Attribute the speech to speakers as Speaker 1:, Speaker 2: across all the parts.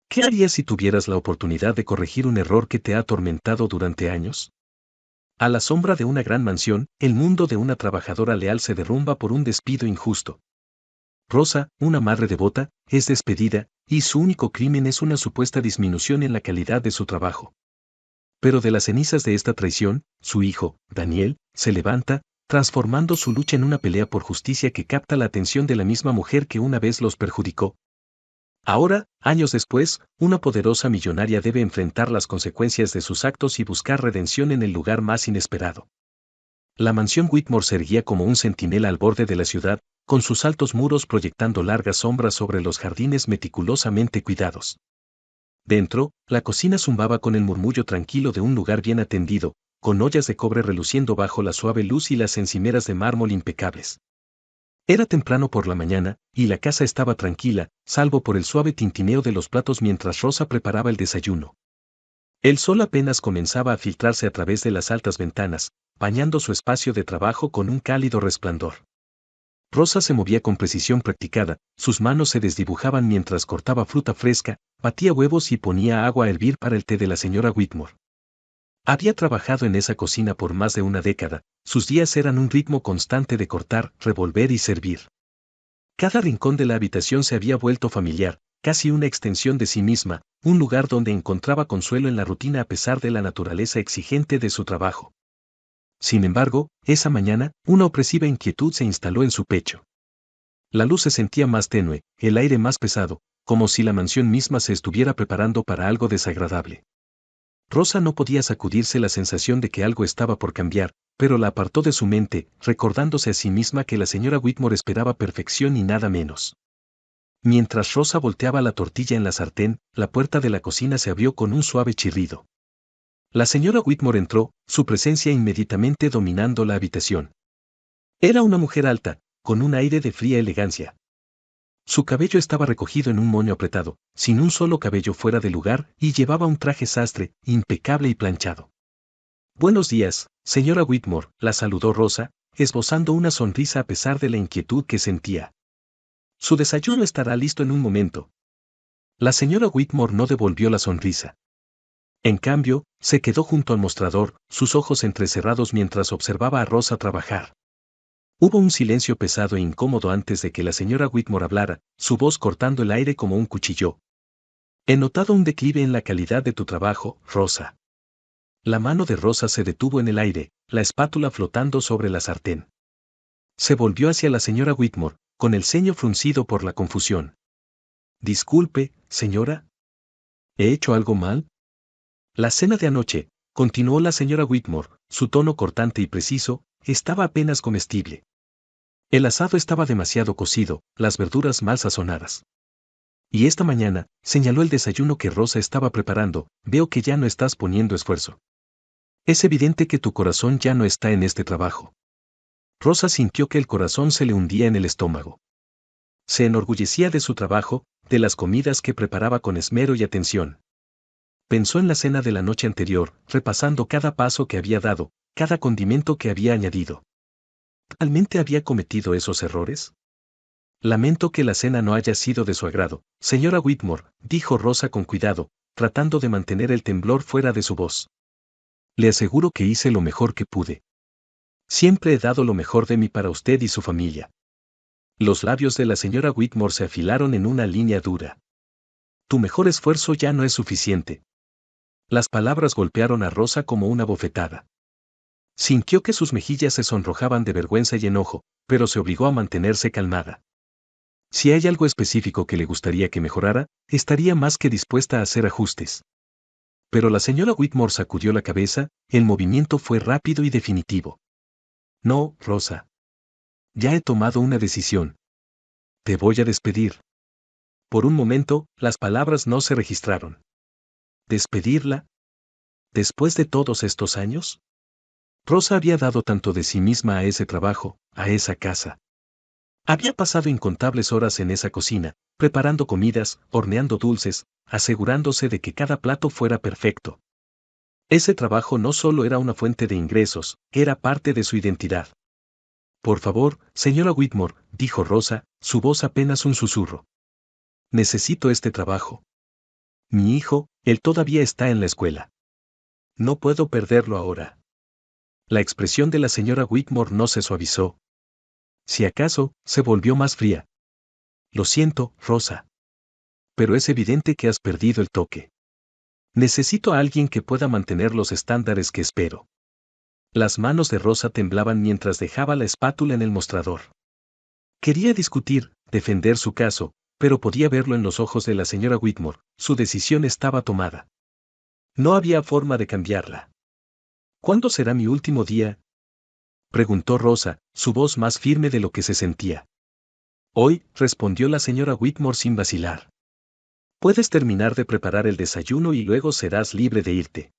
Speaker 1: ¿Qué harías si tuvieras la oportunidad de corregir un error que te ha atormentado durante años? A la sombra de una gran mansión, el mundo de una trabajadora leal se derrumba por un despido injusto. Rosa, una madre devota, es despedida, y su único crimen es una supuesta disminución en la calidad de su trabajo. Pero de las cenizas de esta traición, su hijo, Daniel, se levanta, transformando su lucha en una pelea por justicia que capta la atención de la misma mujer que una vez los perjudicó. Ahora, años después, una poderosa millonaria debe enfrentar las consecuencias de sus actos y buscar redención en el lugar más inesperado. La mansión Whitmore se erguía como un centinela al borde de la ciudad, con sus altos muros proyectando largas sombras sobre los jardines meticulosamente cuidados. Dentro, la cocina zumbaba con el murmullo tranquilo de un lugar bien atendido, con ollas de cobre reluciendo bajo la suave luz y las encimeras de mármol impecables. Era temprano por la mañana, y la casa estaba tranquila, salvo por el suave tintineo de los platos mientras Rosa preparaba el desayuno. El sol apenas comenzaba a filtrarse a través de las altas ventanas, bañando su espacio de trabajo con un cálido resplandor. Rosa se movía con precisión practicada, sus manos se desdibujaban mientras cortaba fruta fresca, batía huevos y ponía agua a hervir para el té de la señora Whitmore. Había trabajado en esa cocina por más de una década, sus días eran un ritmo constante de cortar, revolver y servir. Cada rincón de la habitación se había vuelto familiar, casi una extensión de sí misma, un lugar donde encontraba consuelo en la rutina a pesar de la naturaleza exigente de su trabajo. Sin embargo, esa mañana, una opresiva inquietud se instaló en su pecho. La luz se sentía más tenue, el aire más pesado, como si la mansión misma se estuviera preparando para algo desagradable. Rosa no podía sacudirse la sensación de que algo estaba por cambiar, pero la apartó de su mente, recordándose a sí misma que la señora Whitmore esperaba perfección y nada menos. Mientras Rosa volteaba la tortilla en la sartén, la puerta de la cocina se abrió con un suave chirrido. La señora Whitmore entró, su presencia inmediatamente dominando la habitación. Era una mujer alta, con un aire de fría elegancia. Su cabello estaba recogido en un moño apretado, sin un solo cabello fuera de lugar, y llevaba un traje sastre, impecable y planchado. «Buenos días, señora Whitmore», la saludó Rosa, esbozando una sonrisa a pesar de la inquietud que sentía. «Su desayuno estará listo en un momento». La señora Whitmore no devolvió la sonrisa. En cambio, se quedó junto al mostrador, sus ojos entrecerrados mientras observaba a Rosa trabajar. Hubo un silencio pesado e incómodo antes de que la señora Whitmore hablara, su voz cortando el aire como un cuchillo. «He notado un declive en la calidad de tu trabajo, Rosa». La mano de Rosa se detuvo en el aire, la espátula flotando sobre la sartén. Se volvió hacia la señora Whitmore, con el ceño fruncido por la confusión. «Disculpe, señora. ¿He hecho algo mal?» «La cena de anoche», continuó la señora Whitmore, su tono cortante y preciso, estaba apenas comestible. El asado estaba demasiado cocido, las verduras mal sazonadas. Y esta mañana, señaló el desayuno que Rosa estaba preparando, veo que ya no estás poniendo esfuerzo. Es evidente que tu corazón ya no está en este trabajo. Rosa sintió que el corazón se le hundía en el estómago. Se enorgullecía de su trabajo, de las comidas que preparaba con esmero y atención. Pensó en la cena de la noche anterior, repasando cada paso que había dado, cada condimento que había añadido. ¿Realmente había cometido esos errores? Lamento que la cena no haya sido de su agrado, señora Whitmore, dijo Rosa con cuidado, tratando de mantener el temblor fuera de su voz. Le aseguro que hice lo mejor que pude. Siempre he dado lo mejor de mí para usted y su familia. Los labios de la señora Whitmore se afilaron en una línea dura. Tu mejor esfuerzo ya no es suficiente. Las palabras golpearon a Rosa como una bofetada. Sintió que sus mejillas se sonrojaban de vergüenza y enojo, pero se obligó a mantenerse calmada. Si hay algo específico que le gustaría que mejorara, estaría más que dispuesta a hacer ajustes. Pero la señora Whitmore sacudió la cabeza, el movimiento fue rápido y definitivo. No, Rosa. Ya he tomado una decisión. Te voy a despedir. Por un momento, las palabras no se registraron. ¿Despedirla? ¿Después de todos estos años? Rosa había dado tanto de sí misma a ese trabajo, a esa casa. Había pasado incontables horas en esa cocina, preparando comidas, horneando dulces, asegurándose de que cada plato fuera perfecto. Ese trabajo no solo era una fuente de ingresos, era parte de su identidad. Por favor, señora Whitmore, dijo Rosa, su voz apenas un susurro. Necesito este trabajo. Mi hijo, él todavía está en la escuela. No puedo perderlo ahora. La expresión de la señora Whitmore no se suavizó. Si acaso, se volvió más fría. Lo siento, Rosa. Pero es evidente que has perdido el toque. Necesito a alguien que pueda mantener los estándares que espero. Las manos de Rosa temblaban mientras dejaba la espátula en el mostrador. Quería discutir, defender su caso, pero podía verlo en los ojos de la señora Whitmore, su decisión estaba tomada. No había forma de cambiarla. ¿Cuándo será mi último día? Preguntó Rosa, su voz más firme de lo que se sentía. Hoy, respondió la señora Whitmore sin vacilar. Puedes terminar de preparar el desayuno y luego serás libre de irte.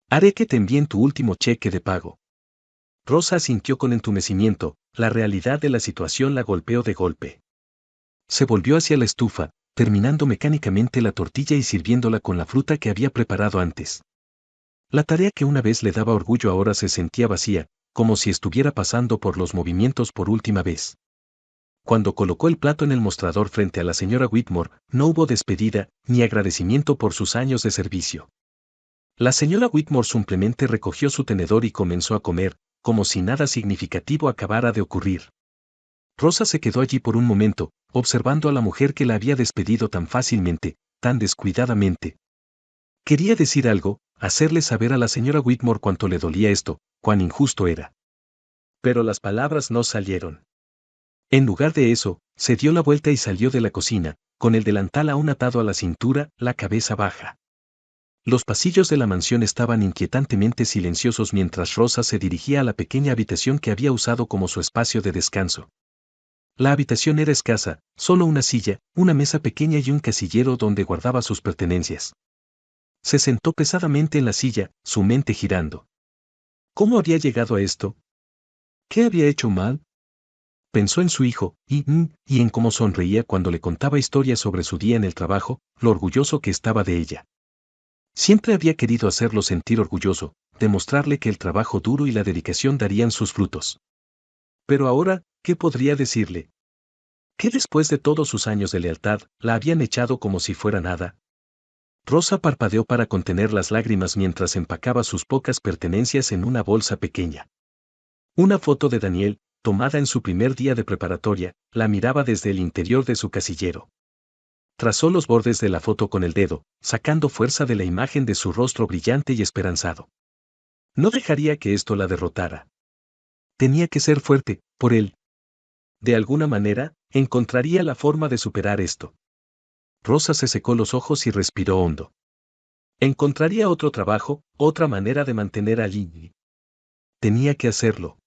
Speaker 1: Haré que te envíen tu último cheque de pago. Rosa asintió con entumecimiento, la realidad de la situación la golpeó de golpe. Se volvió hacia la estufa, terminando mecánicamente la tortilla y sirviéndola con la fruta que había preparado antes. La tarea que una vez le daba orgullo ahora se sentía vacía, como si estuviera pasando por los movimientos por última vez. Cuando colocó el plato en el mostrador frente a la señora Whitmore, no hubo despedida, ni agradecimiento por sus años de servicio. La señora Whitmore simplemente recogió su tenedor y comenzó a comer, como si nada significativo acabara de ocurrir. Rosa se quedó allí por un momento, observando a la mujer que la había despedido tan fácilmente, tan descuidadamente. Quería decir algo, hacerle saber a la señora Whitmore cuánto le dolía esto, cuán injusto era. Pero las palabras no salieron. En lugar de eso, se dio la vuelta y salió de la cocina, con el delantal aún atado a la cintura, la cabeza baja. Los pasillos de la mansión estaban inquietantemente silenciosos mientras Rosa se dirigía a la pequeña habitación que había usado como su espacio de descanso. La habitación era escasa, solo una silla, una mesa pequeña y un casillero donde guardaba sus pertenencias. Se sentó pesadamente en la silla, su mente girando. ¿Cómo había llegado a esto? ¿Qué había hecho mal? Pensó en su hijo, y en cómo sonreía cuando le contaba historias sobre su día en el trabajo, lo orgulloso que estaba de ella. Siempre había querido hacerlo sentir orgulloso, demostrarle que el trabajo duro y la dedicación darían sus frutos. Pero ahora, ¿qué podría decirle? ¿Que después de todos sus años de lealtad, la habían echado como si fuera nada? Rosa parpadeó para contener las lágrimas mientras empacaba sus pocas pertenencias en una bolsa pequeña. Una foto de Daniel, tomada en su primer día de preparatoria, la miraba desde el interior de su casillero. Trazó los bordes de la foto con el dedo, sacando fuerza de la imagen de su rostro brillante y esperanzado. No dejaría que esto la derrotara. Tenía que ser fuerte, por él. De alguna manera, encontraría la forma de superar esto. Rosa se secó los ojos y respiró hondo. Encontraría otro trabajo, otra manera de mantener a Lily. Tenía que hacerlo.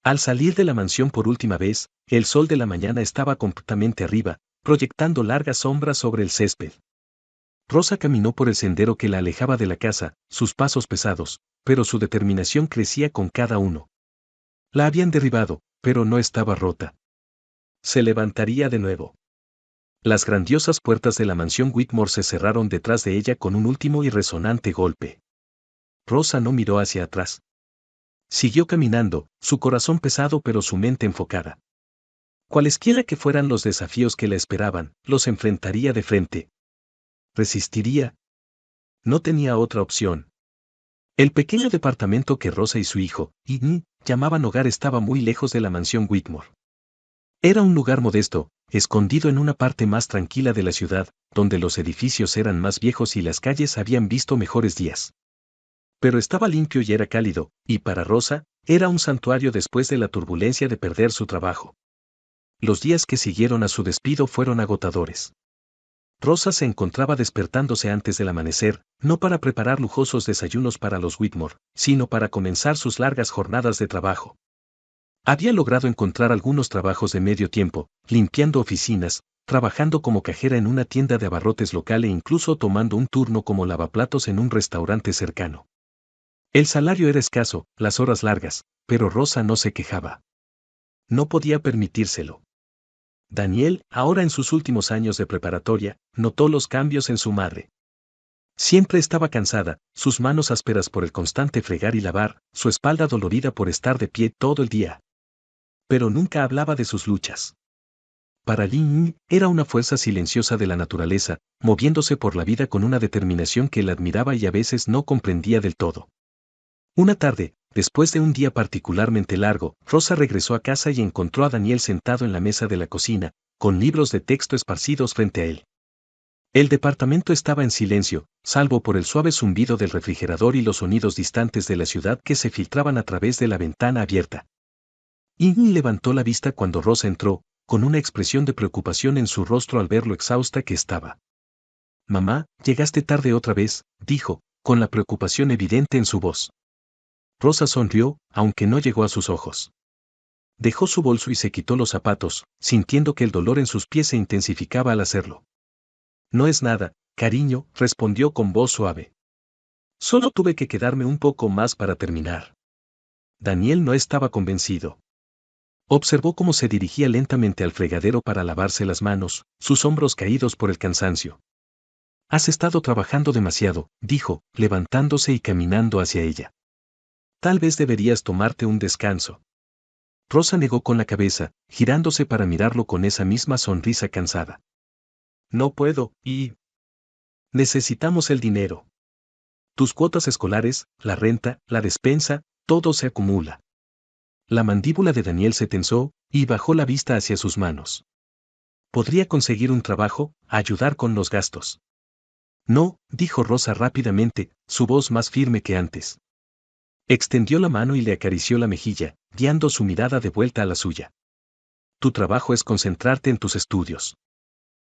Speaker 1: Al salir de la mansión por última vez, el sol de la mañana estaba completamente arriba, proyectando largas sombras sobre el césped. Rosa caminó por el sendero que la alejaba de la casa, sus pasos pesados, pero su determinación crecía con cada uno. La habían derribado, pero no estaba rota. Se levantaría de nuevo. Las grandiosas puertas de la mansión Whitmore se cerraron detrás de ella con un último y resonante golpe. Rosa no miró hacia atrás. Siguió caminando, su corazón pesado pero su mente enfocada. Cualesquiera que fueran los desafíos que la esperaban, los enfrentaría de frente. ¿Resistiría? No tenía otra opción. El pequeño departamento que Rosa y su hijo, llamaban hogar estaba muy lejos de la mansión Whitmore. Era un lugar modesto, escondido en una parte más tranquila de la ciudad, donde los edificios eran más viejos y las calles habían visto mejores días. Pero estaba limpio y era cálido, y para Rosa, era un santuario después de la turbulencia de perder su trabajo. Los días que siguieron a su despido fueron agotadores. Rosa se encontraba despertándose antes del amanecer, no para preparar lujosos desayunos para los Whitmore, sino para comenzar sus largas jornadas de trabajo. Había logrado encontrar algunos trabajos de medio tiempo, limpiando oficinas, trabajando como cajera en una tienda de abarrotes local e incluso tomando un turno como lavaplatos en un restaurante cercano. El salario era escaso, las horas largas, pero Rosa no se quejaba. No podía permitírselo. Daniel, ahora en sus últimos años de preparatoria, notó los cambios en su madre. Siempre estaba cansada, sus manos ásperas por el constante fregar y lavar, su espalda dolorida por estar de pie todo el día. Pero nunca hablaba de sus luchas. para Lin era una fuerza silenciosa de la naturaleza, moviéndose por la vida con una determinación que él admiraba y a veces no comprendía del todo. Una tarde, después de un día particularmente largo, Rosa regresó a casa y encontró a Daniel sentado en la mesa de la cocina, con libros de texto esparcidos frente a él. El departamento estaba en silencio, salvo por el suave zumbido del refrigerador y los sonidos distantes de la ciudad que se filtraban a través de la ventana abierta. Iggy levantó la vista cuando Rosa entró, con una expresión de preocupación en su rostro al ver lo exhausta que estaba. «Mamá, llegaste tarde otra vez», dijo, con la preocupación evidente en su voz. Rosa sonrió, aunque no llegó a sus ojos. Dejó su bolso y se quitó los zapatos, sintiendo que el dolor en sus pies se intensificaba al hacerlo. «No es nada, cariño», respondió con voz suave. «Solo tuve que quedarme un poco más para terminar». Daniel no estaba convencido. Observó cómo se dirigía lentamente al fregadero para lavarse las manos, sus hombros caídos por el cansancio. «Has estado trabajando demasiado», dijo, levantándose y caminando hacia ella. «Tal vez deberías tomarte un descanso». Rosa negó con la cabeza, girándose para mirarlo con esa misma sonrisa cansada. «No puedo, y... necesitamos el dinero. Tus cuotas escolares, la renta, la despensa, todo se acumula». La mandíbula de Daniel se tensó, y bajó la vista hacia sus manos. «Podría conseguir un trabajo, ayudar con los gastos». «No», dijo Rosa rápidamente, su voz más firme que antes. Extendió la mano y le acarició la mejilla, guiando su mirada de vuelta a la suya. «Tu trabajo es concentrarte en tus estudios.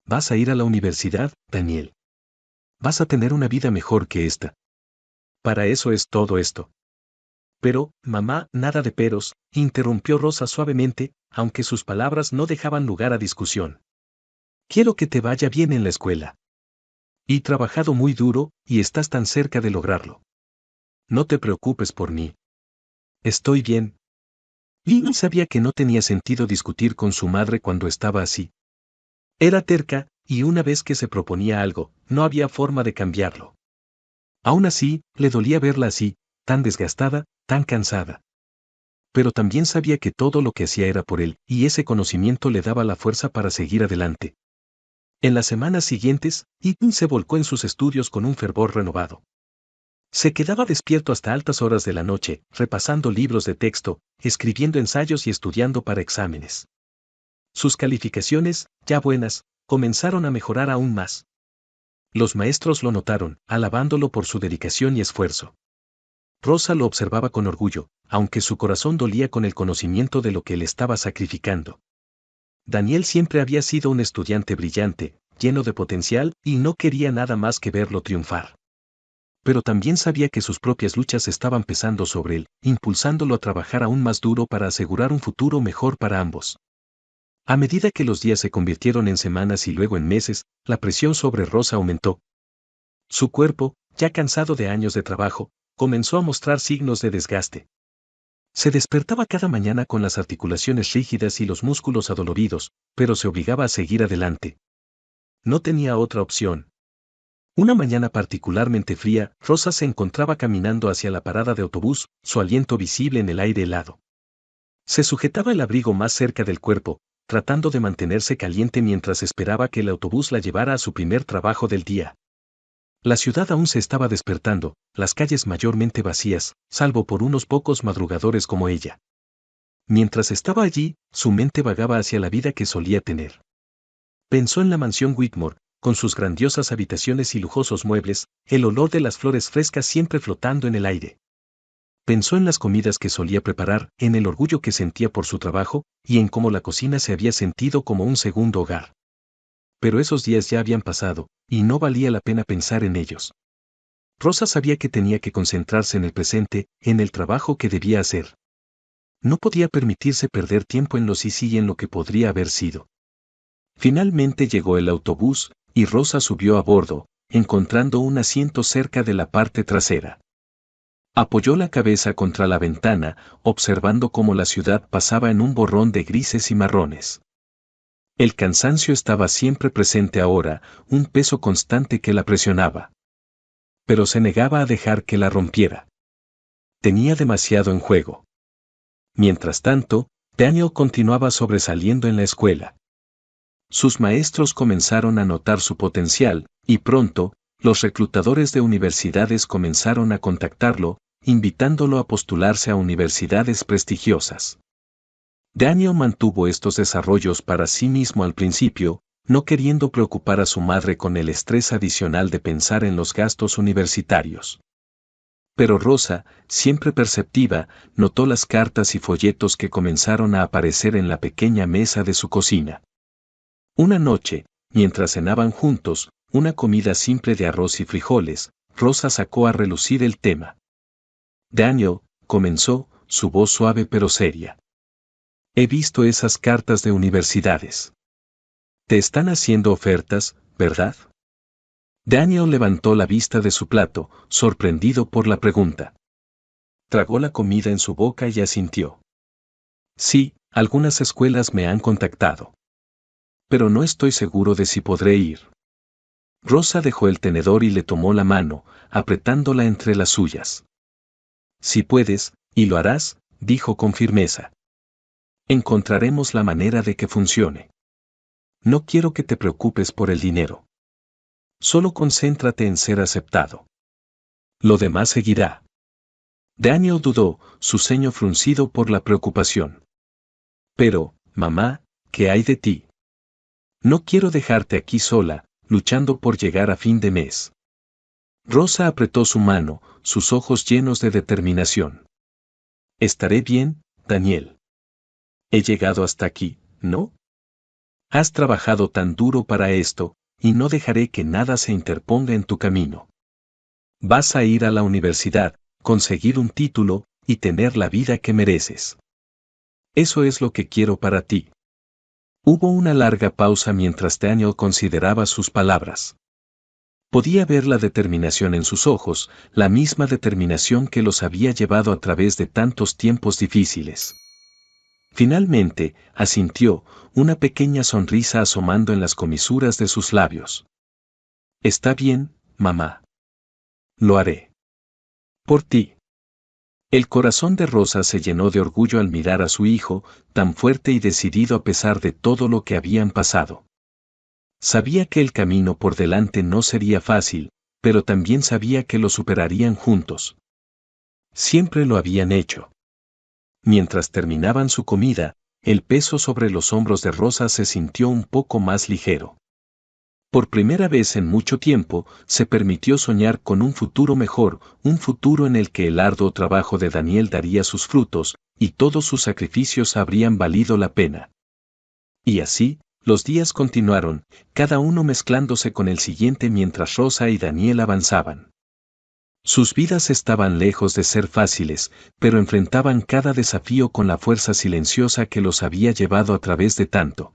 Speaker 1: Vas a ir a la universidad, Daniel. Vas a tener una vida mejor que esta. Para eso es todo esto». «Pero, mamá, nada de peros», interrumpió Rosa suavemente, aunque sus palabras no dejaban lugar a discusión. «Quiero que te vaya bien en la escuela. He trabajado muy duro, y estás tan cerca de lograrlo. No te preocupes por mí. Estoy bien». Lily sabía que no tenía sentido discutir con su madre cuando estaba así. Era terca, y una vez que se proponía algo, no había forma de cambiarlo. Aún así, le dolía verla así, tan desgastada, tan cansada. Pero también sabía que todo lo que hacía era por él, y ese conocimiento le daba la fuerza para seguir adelante. En las semanas siguientes, Ethan se volcó en sus estudios con un fervor renovado. Se quedaba despierto hasta altas horas de la noche, repasando libros de texto, escribiendo ensayos y estudiando para exámenes. Sus calificaciones, ya buenas, comenzaron a mejorar aún más. Los maestros lo notaron, alabándolo por su dedicación y esfuerzo. Rosa lo observaba con orgullo, aunque su corazón dolía con el conocimiento de lo que él estaba sacrificando. Daniel siempre había sido un estudiante brillante, lleno de potencial, y no quería nada más que verlo triunfar. Pero también sabía que sus propias luchas estaban pesando sobre él, impulsándolo a trabajar aún más duro para asegurar un futuro mejor para ambos. A medida que los días se convirtieron en semanas y luego en meses, la presión sobre Rosa aumentó. Su cuerpo, ya cansado de años de trabajo, comenzó a mostrar signos de desgaste. Se despertaba cada mañana con las articulaciones rígidas y los músculos adoloridos, pero se obligaba a seguir adelante. No tenía otra opción. Una mañana particularmente fría, Rosa se encontraba caminando hacia la parada de autobús, su aliento visible en el aire helado. Se sujetaba el abrigo más cerca del cuerpo, tratando de mantenerse caliente mientras esperaba que el autobús la llevara a su primer trabajo del día. La ciudad aún se estaba despertando, las calles mayormente vacías, salvo por unos pocos madrugadores como ella. Mientras estaba allí, su mente vagaba hacia la vida que solía tener. Pensó en la mansión Whitmore, con sus grandiosas habitaciones y lujosos muebles, el olor de las flores frescas siempre flotando en el aire. Pensó en las comidas que solía preparar, en el orgullo que sentía por su trabajo, y en cómo la cocina se había sentido como un segundo hogar. Pero esos días ya habían pasado, y no valía la pena pensar en ellos. Rosa sabía que tenía que concentrarse en el presente, en el trabajo que debía hacer. No podía permitirse perder tiempo en lo sí y en lo que podría haber sido. Finalmente llegó el autobús, y Rosa subió a bordo, encontrando un asiento cerca de la parte trasera. Apoyó la cabeza contra la ventana, observando cómo la ciudad pasaba en un borrón de grises y marrones. El cansancio estaba siempre presente ahora, un peso constante que la presionaba. Pero se negaba a dejar que la rompiera. Tenía demasiado en juego. Mientras tanto, Daniel continuaba sobresaliendo en la escuela. Sus maestros comenzaron a notar su potencial, y pronto, los reclutadores de universidades comenzaron a contactarlo, invitándolo a postularse a universidades prestigiosas. Daniel mantuvo estos desarrollos para sí mismo al principio, no queriendo preocupar a su madre con el estrés adicional de pensar en los gastos universitarios. Pero Rosa, siempre perceptiva, notó las cartas y folletos que comenzaron a aparecer en la pequeña mesa de su cocina. Una noche, mientras cenaban juntos, una comida simple de arroz y frijoles, Rosa sacó a relucir el tema. Daniel, comenzó, su voz suave pero seria. He visto esas cartas de universidades. Te están haciendo ofertas, ¿verdad? Daniel levantó la vista de su plato, sorprendido por la pregunta. Tragó la comida en su boca y asintió. Sí, algunas escuelas me han contactado. Pero no estoy seguro de si podré ir. Rosa dejó el tenedor y le tomó la mano, apretándola entre las suyas. Si puedes, y lo harás, dijo con firmeza. Encontraremos la manera de que funcione. No quiero que te preocupes por el dinero. Solo concéntrate en ser aceptado. Lo demás seguirá. Daniel dudó, su ceño fruncido por la preocupación. Pero, mamá, ¿qué hay de ti? No quiero dejarte aquí sola, luchando por llegar a fin de mes. Rosa apretó su mano, sus ojos llenos de determinación. Estaré bien, Daniel. He llegado hasta aquí, ¿no? Has trabajado tan duro para esto, y no dejaré que nada se interponga en tu camino. Vas a ir a la universidad, conseguir un título, y tener la vida que mereces. Eso es lo que quiero para ti. Hubo una larga pausa mientras Daniel consideraba sus palabras. Podía ver la determinación en sus ojos, la misma determinación que los había llevado a través de tantos tiempos difíciles. Finalmente, asintió, una pequeña sonrisa asomando en las comisuras de sus labios. Está bien, mamá. Lo haré. Por ti. El corazón de Rosa se llenó de orgullo al mirar a su hijo, tan fuerte y decidido a pesar de todo lo que habían pasado. Sabía que el camino por delante no sería fácil, pero también sabía que lo superarían juntos. Siempre lo habían hecho. Mientras terminaban su comida, el peso sobre los hombros de Rosa se sintió un poco más ligero. Por primera vez en mucho tiempo, se permitió soñar con un futuro mejor, un futuro en el que el arduo trabajo de Daniel daría sus frutos, y todos sus sacrificios habrían valido la pena. Y así, los días continuaron, cada uno mezclándose con el siguiente mientras Rosa y Daniel avanzaban. Sus vidas estaban lejos de ser fáciles, pero enfrentaban cada desafío con la fuerza silenciosa que los había llevado a través de tanto.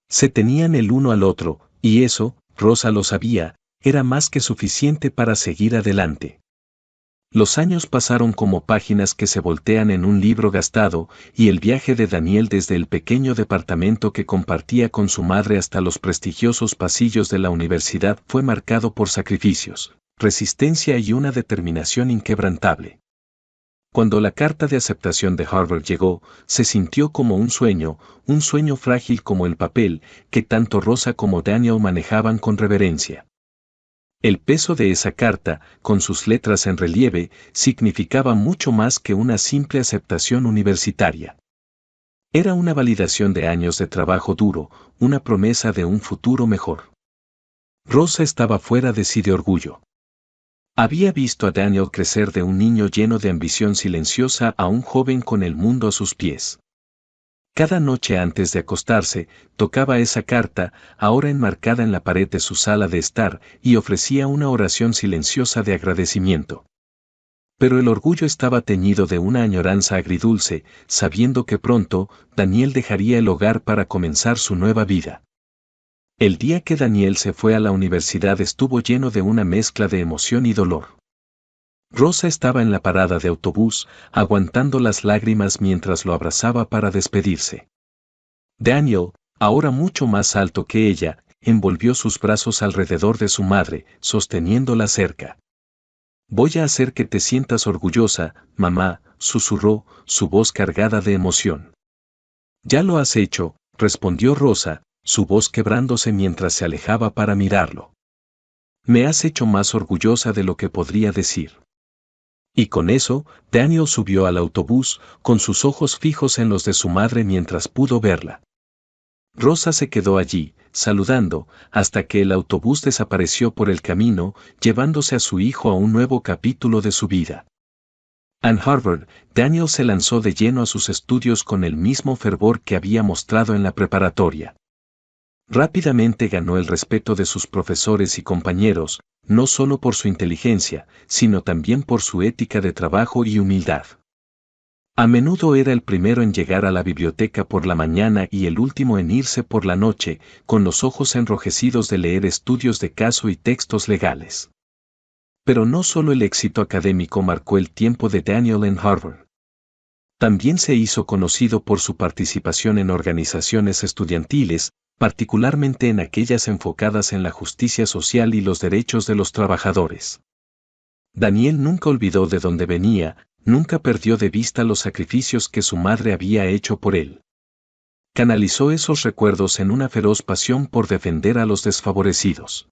Speaker 1: Se tenían el uno al otro, y eso, Rosa lo sabía, era más que suficiente para seguir adelante. Los años pasaron como páginas que se voltean en un libro gastado, y el viaje de Daniel desde el pequeño departamento que compartía con su madre hasta los prestigiosos pasillos de la universidad fue marcado por sacrificios, resistencia y una determinación inquebrantable. Cuando la carta de aceptación de Harvard llegó, se sintió como un sueño frágil como el papel, que tanto Rosa como Daniel manejaban con reverencia. El peso de esa carta, con sus letras en relieve, significaba mucho más que una simple aceptación universitaria. Era una validación de años de trabajo duro, una promesa de un futuro mejor. Rosa estaba fuera de sí de orgullo. Había visto a Daniel crecer de un niño lleno de ambición silenciosa a un joven con el mundo a sus pies. Cada noche antes de acostarse, tocaba esa carta, ahora enmarcada en la pared de su sala de estar, y ofrecía una oración silenciosa de agradecimiento. Pero el orgullo estaba teñido de una añoranza agridulce, sabiendo que pronto, Daniel dejaría el hogar para comenzar su nueva vida. El día que Daniel se fue a la universidad estuvo lleno de una mezcla de emoción y dolor. Rosa estaba en la parada de autobús, aguantando las lágrimas mientras lo abrazaba para despedirse. Daniel, ahora mucho más alto que ella, envolvió sus brazos alrededor de su madre, sosteniéndola cerca. Voy a hacer que te sientas orgullosa, mamá, susurró, su voz cargada de emoción. Ya lo has hecho, respondió Rosa, su voz quebrándose mientras se alejaba para mirarlo. Me has hecho más orgullosa de lo que podría decir. Y con eso, Daniel subió al autobús, con sus ojos fijos en los de su madre mientras pudo verla. Rosa se quedó allí, saludando, hasta que el autobús desapareció por el camino, llevándose a su hijo a un nuevo capítulo de su vida. En Harvard, Daniel se lanzó de lleno a sus estudios con el mismo fervor que había mostrado en la preparatoria. Rápidamente ganó el respeto de sus profesores y compañeros, no solo por su inteligencia, sino también por su ética de trabajo y humildad. A menudo era el primero en llegar a la biblioteca por la mañana y el último en irse por la noche, con los ojos enrojecidos de leer estudios de caso y textos legales. Pero no solo el éxito académico marcó el tiempo de Daniel en Harvard. También se hizo conocido por su participación en organizaciones estudiantiles, particularmente en aquellas enfocadas en la justicia social y los derechos de los trabajadores. Daniel nunca olvidó de dónde venía, nunca perdió de vista los sacrificios que su madre había hecho por él. Canalizó esos recuerdos en una feroz pasión por defender a los desfavorecidos.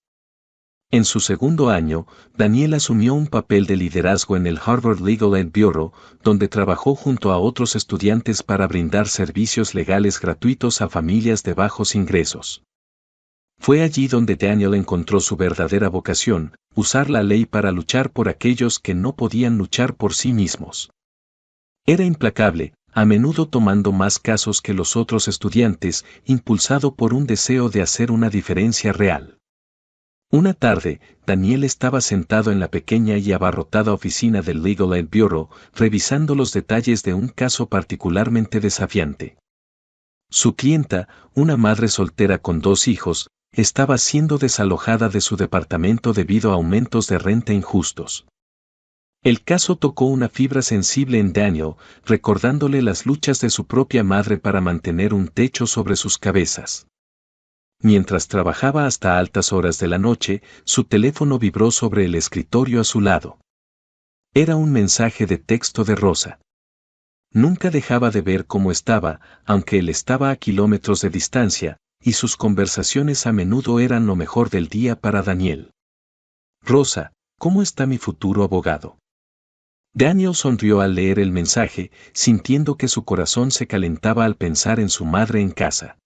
Speaker 1: En su segundo año, Daniel asumió un papel de liderazgo en el Harvard Legal Aid Bureau, donde trabajó junto a otros estudiantes para brindar servicios legales gratuitos a familias de bajos ingresos. Fue allí donde Daniel encontró su verdadera vocación, usar la ley para luchar por aquellos que no podían luchar por sí mismos. Era implacable, a menudo tomando más casos que los otros estudiantes, impulsado por un deseo de hacer una diferencia real. Una tarde, Daniel estaba sentado en la pequeña y abarrotada oficina del Legal Aid Bureau, revisando los detalles de un caso particularmente desafiante. Su clienta, una madre soltera con 2 hijos, estaba siendo desalojada de su departamento debido a aumentos de renta injustos. El caso tocó una fibra sensible en Daniel, recordándole las luchas de su propia madre para mantener un techo sobre sus cabezas. Mientras trabajaba hasta altas horas de la noche, su teléfono vibró sobre el escritorio a su lado. Era un mensaje de texto de Rosa. Nunca dejaba de ver cómo estaba, aunque él estaba a kilómetros de distancia, y sus conversaciones a menudo eran lo mejor del día para Daniel. Rosa, ¿cómo está mi futuro abogado? Daniel sonrió al leer el mensaje, sintiendo que su corazón se calentaba al pensar en su madre en casa.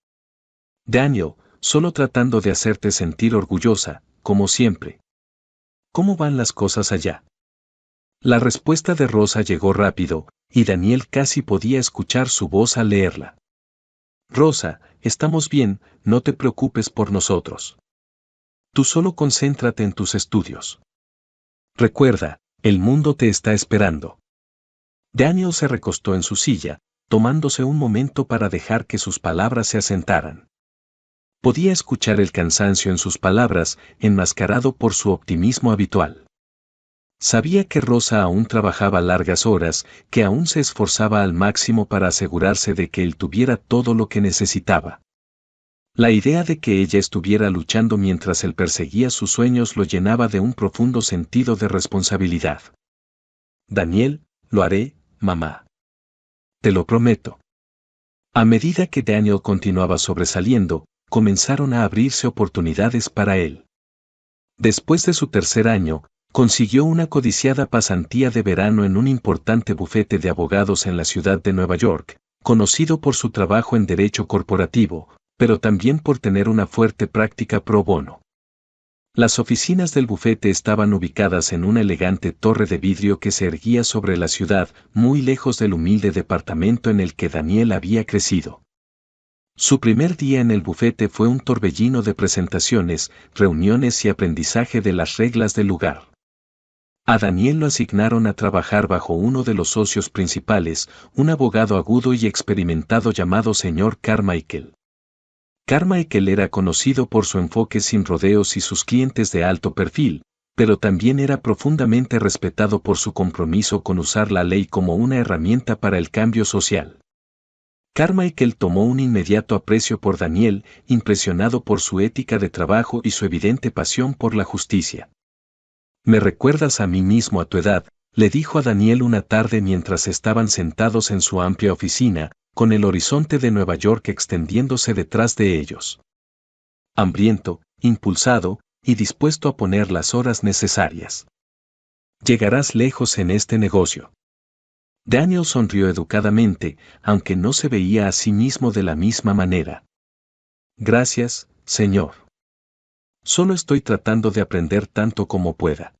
Speaker 1: Daniel, solo tratando de hacerte sentir orgullosa, como siempre. ¿Cómo van las cosas allá? La respuesta de Rosa llegó rápido, y Daniel casi podía escuchar su voz al leerla. Rosa, estamos bien, no te preocupes por nosotros. Tú solo concéntrate en tus estudios. Recuerda, el mundo te está esperando. Daniel se recostó en su silla, tomándose un momento para dejar que sus palabras se asentaran. Podía escuchar el cansancio en sus palabras, enmascarado por su optimismo habitual. Sabía que Rosa aún trabajaba largas horas, que aún se esforzaba al máximo para asegurarse de que él tuviera todo lo que necesitaba. La idea de que ella estuviera luchando mientras él perseguía sus sueños lo llenaba de un profundo sentido de responsabilidad. Daniel, lo haré, mamá. Te lo prometo. A medida que Daniel continuaba sobresaliendo, comenzaron a abrirse oportunidades para él. Después de su tercer año, consiguió una codiciada pasantía de verano en un importante bufete de abogados en la ciudad de Nueva York, conocido por su trabajo en derecho corporativo, pero también por tener una fuerte práctica pro bono. Las oficinas del bufete estaban ubicadas en una elegante torre de vidrio que se erguía sobre la ciudad, muy lejos del humilde departamento en el que Daniel había crecido. Su primer día en el bufete fue un torbellino de presentaciones, reuniones y aprendizaje de las reglas del lugar. A Daniel lo asignaron a trabajar bajo uno de los socios principales, un abogado agudo y experimentado llamado señor Carmichael. Carmichael era conocido por su enfoque sin rodeos y sus clientes de alto perfil, pero también era profundamente respetado por su compromiso con usar la ley como una herramienta para el cambio social. Carmichael tomó un inmediato aprecio por Daniel, impresionado por su ética de trabajo y su evidente pasión por la justicia. «Me recuerdas a mí mismo a tu edad», le dijo a Daniel una tarde mientras estaban sentados en su amplia oficina, con el horizonte de Nueva York extendiéndose detrás de ellos. hambriento, impulsado y dispuesto a poner las horas necesarias. Llegarás lejos en este negocio. Daniel sonrió educadamente, aunque no se veía a sí mismo de la misma manera. Gracias, señor. Solo estoy tratando de aprender tanto como pueda.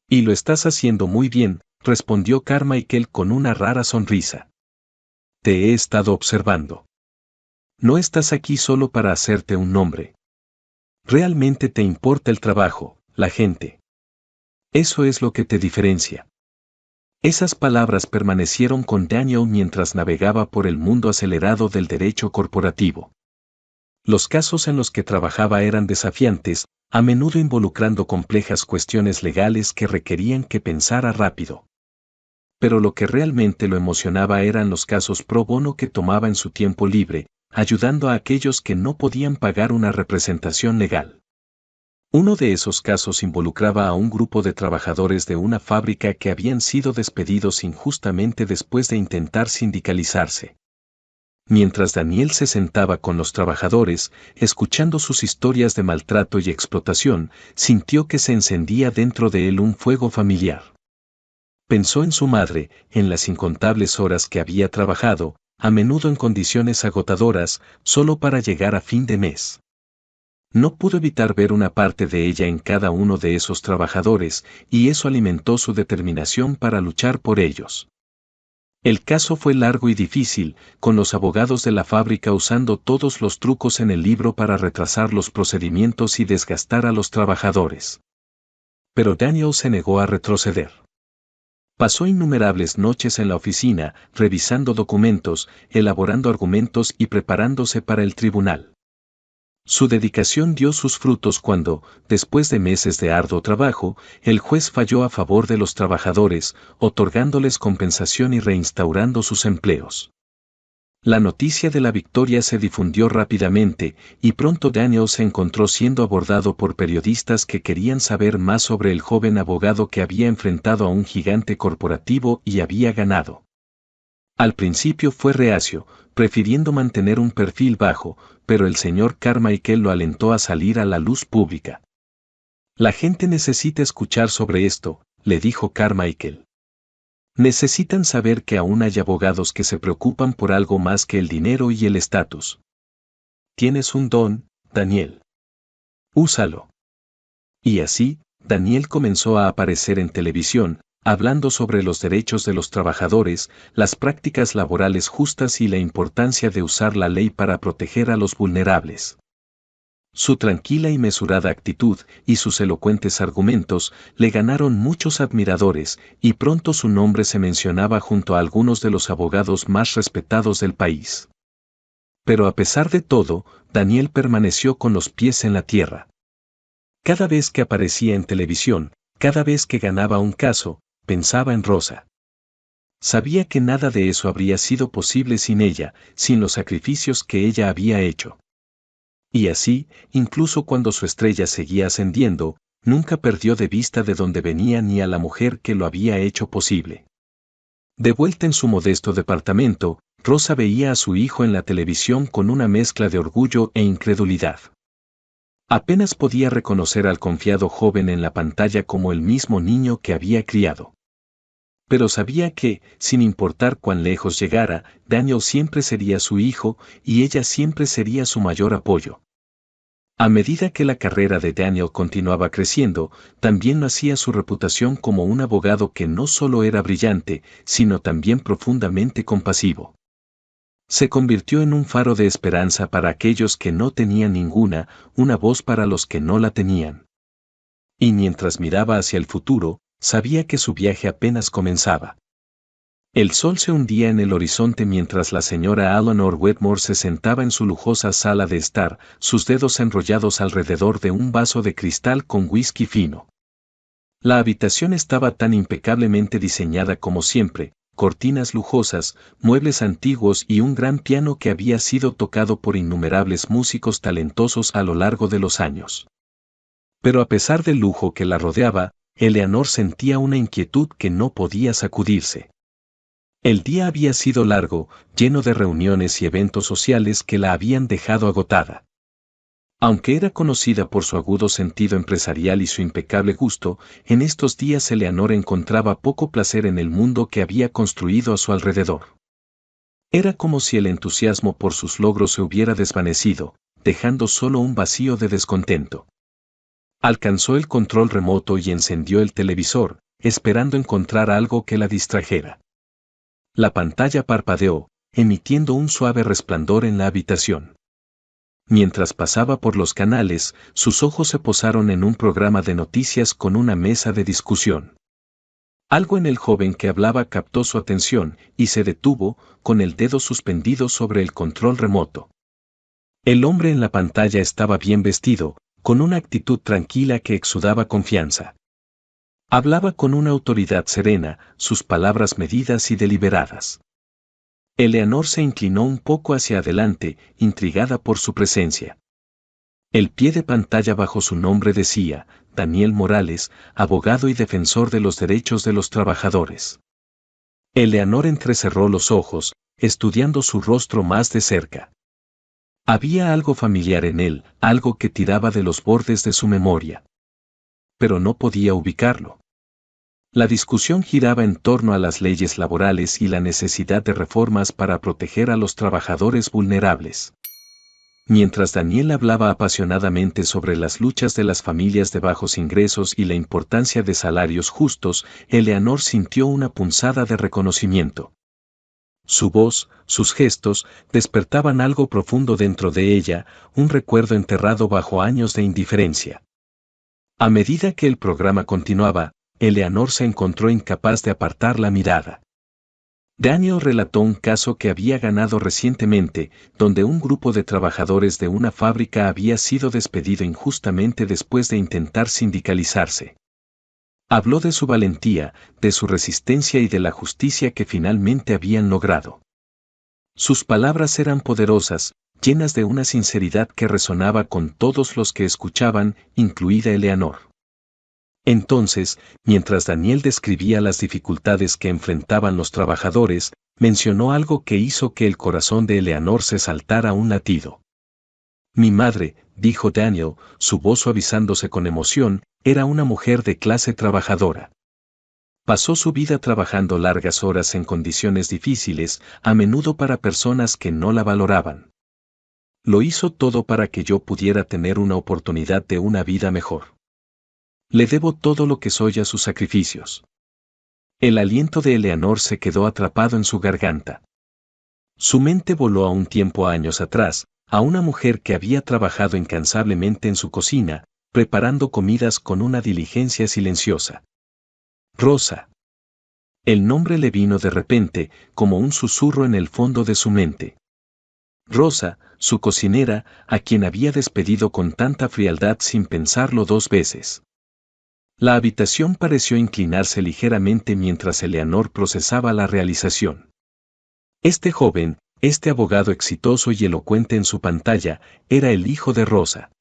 Speaker 1: Y lo estás haciendo muy bien, respondió Carmichael con una rara sonrisa. Te he estado observando. No estás aquí solo para hacerte un nombre. Realmente te importa el trabajo, la gente. Eso es lo que te diferencia. Esas palabras permanecieron con Daniel mientras navegaba por el mundo acelerado del derecho corporativo. Los casos en los que trabajaba eran desafiantes, a menudo involucrando complejas cuestiones legales que requerían que pensara rápido. Pero lo que realmente lo emocionaba eran los casos pro bono que tomaba en su tiempo libre, ayudando a aquellos que no podían pagar una representación legal. Uno de esos casos involucraba a un grupo de trabajadores de una fábrica que habían sido despedidos injustamente después de intentar sindicalizarse. Mientras Daniel se sentaba con los trabajadores, escuchando sus historias de maltrato y explotación, sintió que se encendía dentro de él un fuego familiar. Pensó en su madre, en las incontables horas que había trabajado, a menudo en condiciones agotadoras, solo para llegar a fin de mes. No pudo evitar ver una parte de ella en cada uno de esos trabajadores, y eso alimentó su determinación para luchar por ellos. El caso fue largo y difícil, con los abogados de la fábrica usando todos los trucos en el libro para retrasar los procedimientos y desgastar a los trabajadores. Pero Daniel se negó a retroceder. Pasó innumerables noches en la oficina, revisando documentos, elaborando argumentos y preparándose para el tribunal. Su dedicación dio sus frutos cuando, después de meses de arduo trabajo, el juez falló a favor de los trabajadores, otorgándoles compensación y reinstaurando sus empleos. La noticia de la victoria se difundió rápidamente, y pronto Daniel se encontró siendo abordado por periodistas que querían saber más sobre el joven abogado que había enfrentado a un gigante corporativo y había ganado. Al principio fue reacio, prefiriendo mantener un perfil bajo, pero el señor Carmichael lo alentó a salir a la luz pública. La gente necesita escuchar sobre esto, le dijo Carmichael. Necesitan saber que aún hay abogados que se preocupan por algo más que el dinero y el estatus. Tienes un don, Daniel. Úsalo. Y así, Daniel comenzó a aparecer en televisión, hablando sobre los derechos de los trabajadores, las prácticas laborales justas y la importancia de usar la ley para proteger a los vulnerables. Su tranquila y mesurada actitud y sus elocuentes argumentos le ganaron muchos admiradores, y pronto su nombre se mencionaba junto a algunos de los abogados más respetados del país. Pero a pesar de todo, Daniel permaneció con los pies en la tierra. Cada vez que aparecía en televisión, cada vez que ganaba un caso, pensaba en Rosa. Sabía que nada de eso habría sido posible sin ella, sin los sacrificios que ella había hecho. Y así, incluso cuando su estrella seguía ascendiendo, nunca perdió de vista de dónde venía ni a la mujer que lo había hecho posible. De vuelta en su modesto departamento, Rosa veía a su hijo en la televisión con una mezcla de orgullo e incredulidad. Apenas podía reconocer al confiado joven en la pantalla como el mismo niño que había criado. Pero sabía que, sin importar cuán lejos llegara, Daniel siempre sería su hijo, y ella siempre sería su mayor apoyo. A medida que la carrera de Daniel continuaba creciendo, también nacía su reputación como un abogado que no solo era brillante, sino también profundamente compasivo. Se convirtió en un faro de esperanza para aquellos que no tenían ninguna, una voz para los que no la tenían. Y mientras miraba hacia el futuro, sabía que su viaje apenas comenzaba. El sol se hundía en el horizonte mientras la señora Eleanor Wetmore se sentaba en su lujosa sala de estar, sus dedos enrollados alrededor de un vaso de cristal con whisky fino. La habitación estaba tan impecablemente diseñada como siempre, cortinas lujosas, muebles antiguos y un gran piano que había sido tocado por innumerables músicos talentosos a lo largo de los años. Pero a pesar del lujo que la rodeaba, Eleanor sentía una inquietud que no podía sacudirse. El día había sido largo, lleno de reuniones y eventos sociales que la habían dejado agotada. Aunque era conocida por su agudo sentido empresarial y su impecable gusto, en estos días Eleanor encontraba poco placer en el mundo que había construido a su alrededor. Era como si el entusiasmo por sus logros se hubiera desvanecido, dejando solo un vacío de descontento. Alcanzó el control remoto y encendió el televisor, esperando encontrar algo que la distrajera. La pantalla parpadeó, emitiendo un suave resplandor en la habitación. Mientras pasaba por los canales, sus ojos se posaron en un programa de noticias con una mesa de discusión. Algo en el joven que hablaba captó su atención y se detuvo, con el dedo suspendido sobre el control remoto. El hombre en la pantalla estaba bien vestido, con una actitud tranquila que exudaba confianza. Hablaba con una autoridad serena, sus palabras medidas y deliberadas. Eleanor se inclinó un poco hacia adelante, intrigada por su presencia. El pie de pantalla bajo su nombre decía, Daniel Morales, abogado y defensor de los derechos de los trabajadores. Eleanor entrecerró los ojos, estudiando su rostro más de cerca. Había algo familiar en él, algo que tiraba de los bordes de su memoria. Pero no podía ubicarlo. La discusión giraba en torno a las leyes laborales y la necesidad de reformas para proteger a los trabajadores vulnerables. Mientras Daniel hablaba apasionadamente sobre las luchas de las familias de bajos ingresos y la importancia de salarios justos, Eleanor sintió una punzada de reconocimiento. Su voz, sus gestos, despertaban algo profundo dentro de ella, un recuerdo enterrado bajo años de indiferencia. A medida que el programa continuaba, Eleanor se encontró incapaz de apartar la mirada. Daniel relató un caso que había ganado recientemente, donde un grupo de trabajadores de una fábrica había sido despedido injustamente después de intentar sindicalizarse. Habló de su valentía, de su resistencia y de la justicia que finalmente habían logrado. Sus palabras eran poderosas, llenas de una sinceridad que resonaba con todos los que escuchaban, incluida Eleanor. Entonces, mientras Daniel describía las dificultades que enfrentaban los trabajadores, mencionó algo que hizo que el corazón de Eleanor se saltara a un latido. Mi madre, dijo Daniel, su voz suavizándose con emoción, era una mujer de clase trabajadora. Pasó su vida trabajando largas horas en condiciones difíciles, a menudo para personas que no la valoraban. Lo hizo todo para que yo pudiera tener una oportunidad de una vida mejor. Le debo todo lo que soy a sus sacrificios. El aliento de Eleanor se quedó atrapado en su garganta. Su mente voló a un tiempo años atrás, a una mujer que había trabajado incansablemente en su cocina, preparando comidas con una diligencia silenciosa. Rosa. El nombre le vino de repente, como un susurro en el fondo de su mente. Rosa, su cocinera, a quien había despedido con tanta frialdad sin pensarlo dos veces. La habitación pareció inclinarse ligeramente mientras Eleanor procesaba la realización. Este joven, este abogado exitoso y elocuente en su pantalla, era el hijo de Rosa.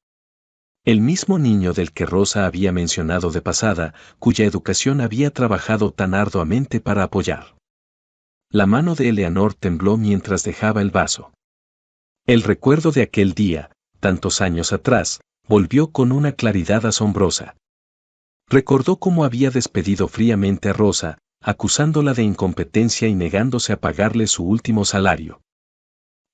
Speaker 1: El mismo niño del que Rosa había mencionado de pasada, cuya educación había trabajado tan arduamente para apoyar. La mano de Eleanor tembló mientras dejaba el vaso. El recuerdo de aquel día, tantos años atrás, volvió con una claridad asombrosa. Recordó cómo había despedido fríamente a Rosa, acusándola de incompetencia y negándose a pagarle su último salario.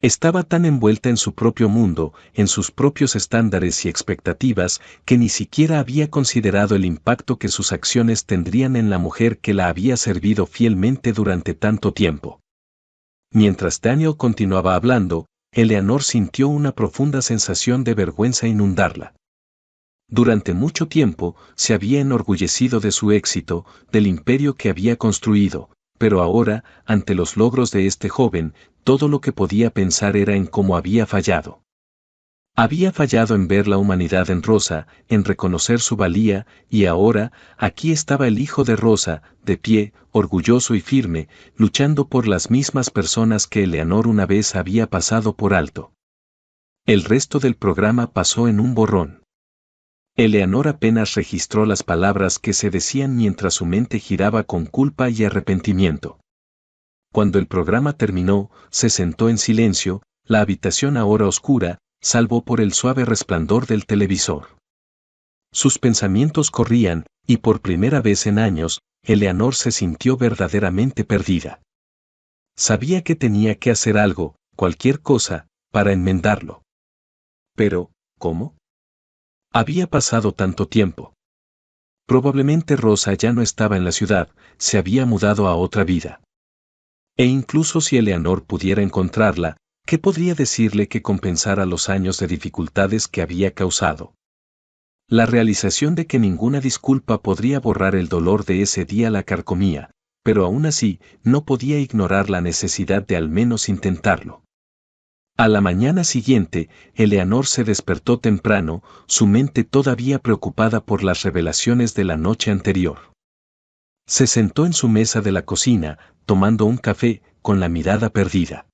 Speaker 1: Estaba tan envuelta en su propio mundo, en sus propios estándares y expectativas, que ni siquiera había considerado el impacto que sus acciones tendrían en la mujer que la había servido fielmente durante tanto tiempo. Mientras Daniel continuaba hablando, Eleanor sintió una profunda sensación de vergüenza inundarla. Durante mucho tiempo, se había enorgullecido de su éxito, del imperio que había construido, pero ahora, ante los logros de este joven, todo lo que podía pensar era en cómo había fallado. Había fallado en ver la humanidad en Rosa, en reconocer su valía, y ahora, aquí estaba el hijo de Rosa, de pie, orgulloso y firme, luchando por las mismas personas que Eleanor una vez había pasado por alto. El resto del programa pasó en un borrón. Eleanor apenas registró las palabras que se decían mientras su mente giraba con culpa y arrepentimiento. Cuando el programa terminó, se sentó en silencio, la habitación ahora oscura, salvo por el suave resplandor del televisor. Sus pensamientos corrían, y por primera vez en años, Eleanor se sintió verdaderamente perdida. Sabía que tenía que hacer algo, cualquier cosa, para enmendarlo. Pero, ¿cómo? Había pasado tanto tiempo. Probablemente Rosa ya no estaba en la ciudad, se había mudado a otra vida. E incluso si Eleanor pudiera encontrarla, ¿qué podría decirle que compensara los años de dificultades que había causado? La realización de que ninguna disculpa podría borrar el dolor de ese día la carcomía, pero aún así, no podía ignorar la necesidad de al menos intentarlo. A la mañana siguiente, Eleanor se despertó temprano, su mente todavía preocupada por las revelaciones de la noche anterior. Se sentó en su mesa de la cocina, tomando un café, con la mirada perdida.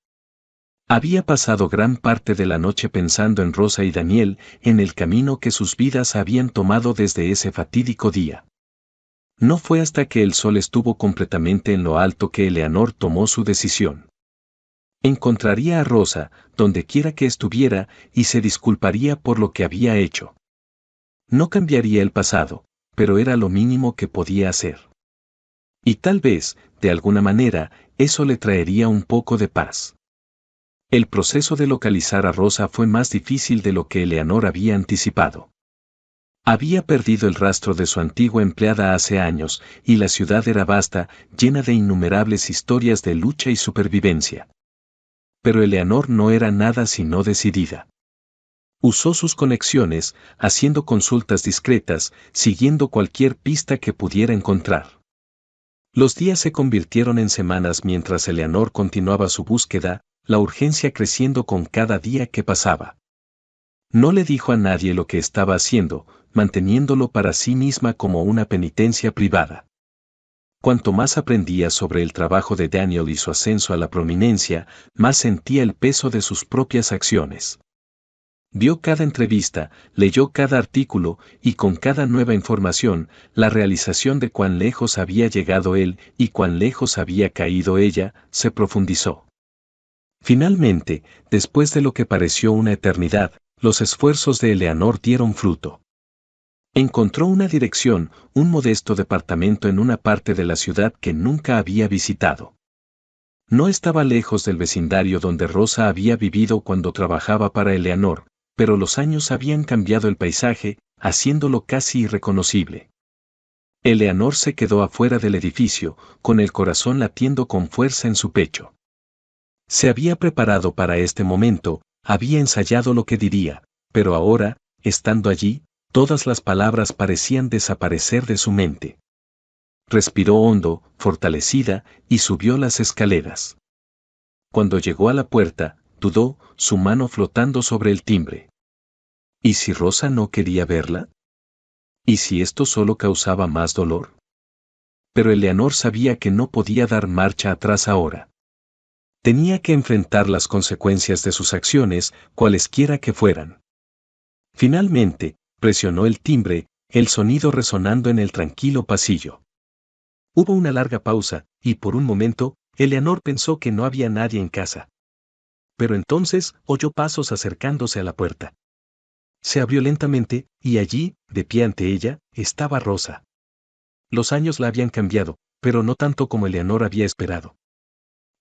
Speaker 1: Había pasado gran parte de la noche pensando en Rosa y Daniel, en el camino que sus vidas habían tomado desde ese fatídico día. No fue hasta que el sol estuvo completamente en lo alto que Eleanor tomó su decisión. Encontraría a Rosa, donde quiera que estuviera, y se disculparía por lo que había hecho. No cambiaría el pasado, pero era lo mínimo que podía hacer. Y tal vez, de alguna manera, eso le traería un poco de paz. El proceso de localizar a Rosa fue más difícil de lo que Eleanor había anticipado. Había perdido el rastro de su antigua empleada hace años, y la ciudad era vasta, llena de innumerables historias de lucha y supervivencia. Pero Eleanor no era nada sino decidida. Usó sus conexiones, haciendo consultas discretas, siguiendo cualquier pista que pudiera encontrar. Los días se convirtieron en semanas mientras Eleanor continuaba su búsqueda, la urgencia creciendo con cada día que pasaba. No le dijo a nadie lo que estaba haciendo, manteniéndolo para sí misma como una penitencia privada. Cuanto más aprendía sobre el trabajo de Daniel y su ascenso a la prominencia, más sentía el peso de sus propias acciones. Vio cada entrevista, leyó cada artículo, y con cada nueva información, la realización de cuán lejos había llegado él y cuán lejos había caído ella, se profundizó. Finalmente, después de lo que pareció una eternidad, los esfuerzos de Eleanor dieron fruto. Encontró una dirección, un modesto departamento en una parte de la ciudad que nunca había visitado. No estaba lejos del vecindario donde Rosa había vivido cuando trabajaba para Eleanor, pero los años habían cambiado el paisaje, haciéndolo casi irreconocible. Eleanor se quedó afuera del edificio, con el corazón latiendo con fuerza en su pecho. Se había preparado para este momento, había ensayado lo que diría, pero ahora, estando allí, todas las palabras parecían desaparecer de su mente. Respiró hondo, fortalecida, y subió las escaleras. Cuando llegó a la puerta, dudó, su mano flotando sobre el timbre. ¿Y si Rosa no quería verla? ¿Y si esto solo causaba más dolor? Pero Eleanor sabía que no podía dar marcha atrás ahora. Tenía que enfrentar las consecuencias de sus acciones, cualesquiera que fueran. Finalmente, presionó el timbre, el sonido resonando en el tranquilo pasillo. Hubo una larga pausa, y por un momento, Eleanor pensó que no había nadie en casa. Pero entonces, oyó pasos acercándose a la puerta. Se abrió lentamente, y allí, de pie ante ella, estaba Rosa. Los años la habían cambiado, pero no tanto como Eleanor había esperado.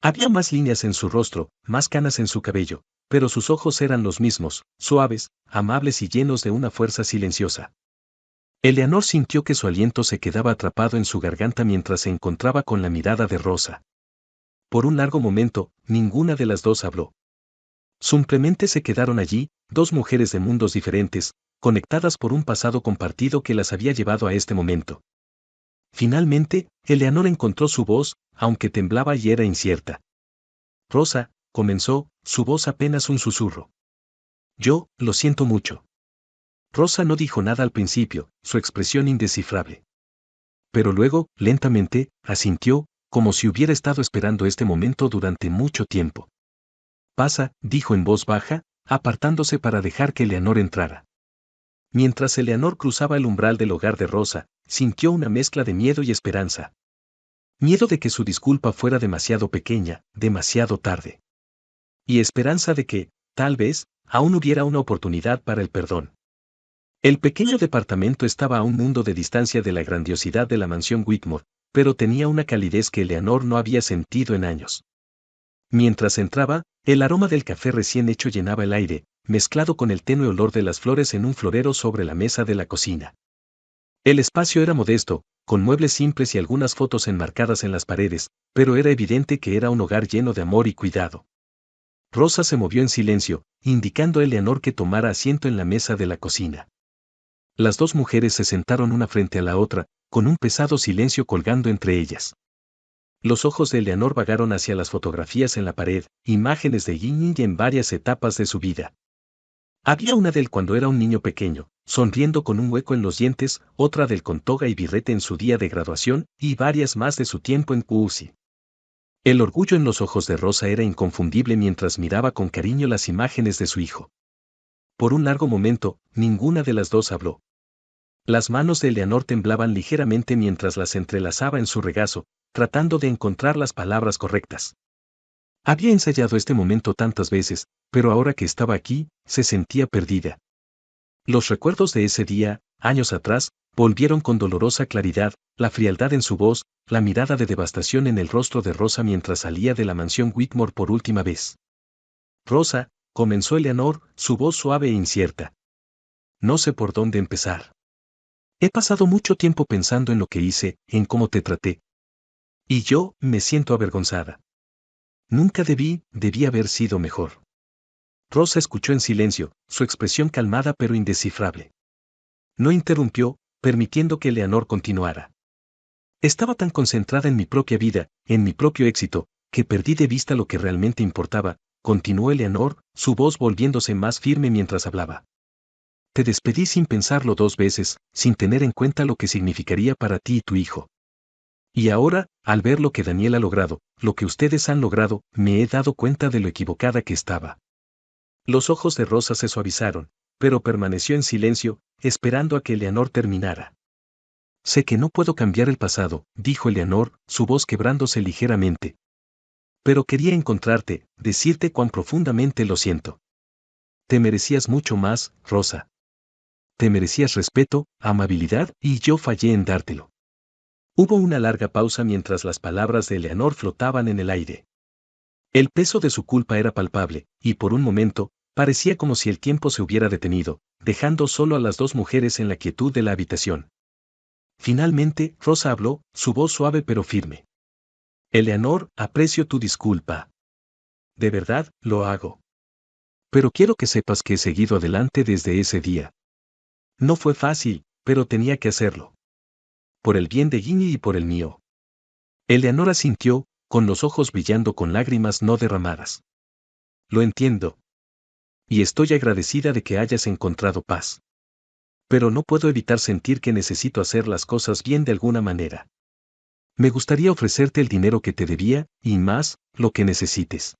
Speaker 1: Había más líneas en su rostro, más canas en su cabello, pero sus ojos eran los mismos, suaves, amables y llenos de una fuerza silenciosa. Eleanor sintió que su aliento se quedaba atrapado en su garganta mientras se encontraba con la mirada de Rosa. Por un largo momento, ninguna de las dos habló. Simplemente se quedaron allí, dos mujeres de mundos diferentes, conectadas por un pasado compartido que las había llevado a este momento. Finalmente, Eleanor encontró su voz, aunque temblaba y era incierta. Rosa, comenzó, su voz apenas un susurro. Yo, lo siento mucho. Rosa no dijo nada al principio, su expresión indescifrable. Pero luego, lentamente, asintió, como si hubiera estado esperando este momento durante mucho tiempo. Pasa, dijo en voz baja, apartándose para dejar que Eleanor entrara. Mientras Eleanor cruzaba el umbral del hogar de Rosa, sintió una mezcla de miedo y esperanza. Miedo de que su disculpa fuera demasiado pequeña, demasiado tarde. Y esperanza de que, tal vez, aún hubiera una oportunidad para el perdón. El pequeño departamento estaba a un mundo de distancia de la grandiosidad de la mansión Whitmore, pero tenía una calidez que Eleanor no había sentido en años. Mientras entraba, el aroma del café recién hecho llenaba el aire, mezclado con el tenue olor de las flores en un florero sobre la mesa de la cocina. El espacio era modesto, con muebles simples y algunas fotos enmarcadas en las paredes, pero era evidente que era un hogar lleno de amor y cuidado. Rosa se movió en silencio, indicando a Eleanor que tomara asiento en la mesa de la cocina. Las dos mujeres se sentaron una frente a la otra, con un pesado silencio colgando entre ellas. Los ojos de Eleanor vagaron hacia las fotografías en la pared, imágenes de Ginny en varias etapas de su vida. Había una de él cuando era un niño pequeño, sonriendo con un hueco en los dientes, otra del con toga y birrete en su día de graduación, y varias más de su tiempo en UCI. El orgullo en los ojos de Rosa era inconfundible mientras miraba con cariño las imágenes de su hijo. Por un largo momento, ninguna de las dos habló. Las manos de Eleanor temblaban ligeramente mientras las entrelazaba en su regazo, tratando de encontrar las palabras correctas. Había ensayado este momento tantas veces, pero ahora que estaba aquí, se sentía perdida. Los recuerdos de ese día, años atrás, volvieron con dolorosa claridad, la frialdad en su voz, la mirada de devastación en el rostro de Rosa mientras salía de la mansión Whitmore por última vez. Rosa, comenzó Eleanor, su voz suave e incierta. No sé por dónde empezar. He pasado mucho tiempo pensando en lo que hice, en cómo te traté. Y yo, me siento avergonzada. Nunca debí haber sido mejor. Rosa escuchó en silencio, su expresión calmada pero indescifrable. No interrumpió, permitiendo que Eleanor continuara. Estaba tan concentrada en mi propia vida, en mi propio éxito, que perdí de vista lo que realmente importaba, continuó Eleanor, su voz volviéndose más firme mientras hablaba. Te despedí sin pensarlo 2 veces, sin tener en cuenta lo que significaría para ti y tu hijo. Y ahora, al ver lo que Daniel ha logrado, lo que ustedes han logrado, me he dado cuenta de lo equivocada que estaba. Los ojos de Rosa se suavizaron, pero permaneció en silencio, esperando a que Eleanor terminara. Sé que no puedo cambiar el pasado, dijo Eleanor, su voz quebrándose ligeramente. Pero quería encontrarte, decirte cuán profundamente lo siento. Te merecías mucho más, Rosa. Te merecías respeto, amabilidad, y yo fallé en dártelo. Hubo una larga pausa mientras las palabras de Eleanor flotaban en el aire. El peso de su culpa era palpable, y por un momento, parecía como si el tiempo se hubiera detenido, dejando solo a las dos mujeres en la quietud de la habitación. Finalmente, Rosa habló, su voz suave pero firme. Eleanor, aprecio tu disculpa. De verdad, lo hago. Pero quiero que sepas que he seguido adelante desde ese día. No fue fácil, pero tenía que hacerlo. Por el bien de Ginny y por el mío. Eleanor asintió, con los ojos brillando con lágrimas no derramadas. Lo entiendo. Y estoy agradecida de que hayas encontrado paz. Pero no puedo evitar sentir que necesito hacer las cosas bien de alguna manera. Me gustaría ofrecerte el dinero que te debía, y más, lo que necesites.